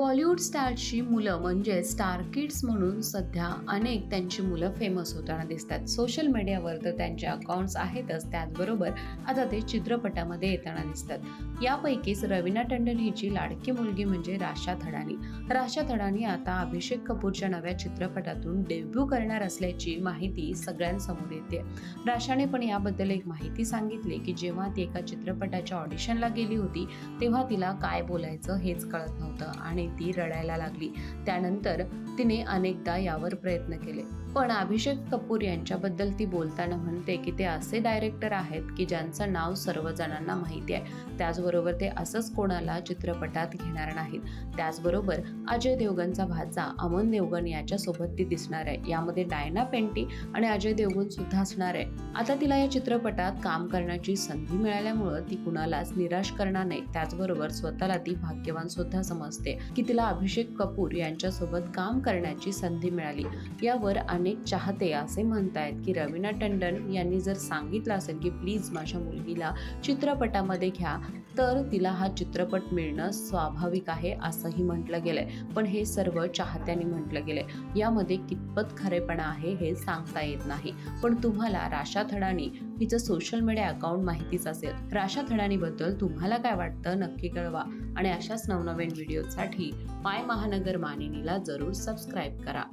बॉलिवूड स्टार्सची मुलं म्हणजे star kids म्हणून सध्या अनेक त्यांची मुलं फेमस होताना दिसतात। सोशल मीडियावर तर त्यांचे अकाउंट्स आहेतच, त्याचबरोबर आता ते चित्रपटामध्ये येताना दिसतात। यापैकीच रवीना टंडन हिची लाडकी मुलगी म्हणजे राशा थडानी। राशा थडानी आता अभिषेक कपूरच्या नव्या चित्रपटातून डेब्यू करणार असल्याची माहिती सगळ्यांसमोर येते। राशाने पण याबद्दल एक माहिती सांगितली की जेव्हा ती एका चित्रपटाच्या ऑडिशनला गेली होती तेव्हा तिला काय बोलायचं हेच कळत नव्हतं आणि ती रडायला लागली। त्यानंतर तिने अनेकदा यावर प्रयत्न केले, पण अभिषेक कपूर यांच्याबद्दल ती बोलताना म्हणते की ते असे डायरेक्टर आहेत की ज्यांचं नाव सर्वजणांना माहिती आहे, त्याचबरोबर ते असंच कोणाला चित्रपटात घेणार नाहीत। त्याचबरोबर अजय देवगणचा भाचा अमन देवगण याच्यासोबत ती दिसणार आहे। यामध्ये डायना पेंटी आणि अजय देवगण सुद्धा असणार आहे। आता तिला या चित्रपटात काम करण्याची संधी मिळाल्यामुळे ती कुणालाच निराश करणार नाही। त्याचबरोबर स्वतःला ती भाग्यवान सुद्धा समजते की तिला अभिषेक कपूर यांच्यासोबत काम करण्याची संधी मिळाली। यावर अनेक चाहते असे म्हणतायत की रवीना टंडन यांनी जर सांगितलं असेल की प्लीज माझ्या मुलगीला चित्रपटामध्ये घ्या तर तिला हा चित्रपट मिळणं स्वाभाविक आहे असंही म्हटलं गेलंय, पण हे सर्व चाहत्यांनी म्हटलं गेलंय। यामध्ये कितपत खरेपणा आहे हे सांगता येत नाही, पण तुम्हाला राशा थडानी हिचं सोशल मीडिया अकाउंट माहितीच असेल। राशा थडानी बद्दल तुम्हाला काय वाटतं नक्की कळवा आणि अशाच नवनवीन व्हिडिओसाठी माय महानगर मानिनीला जरूर सबस्क्राईब करा।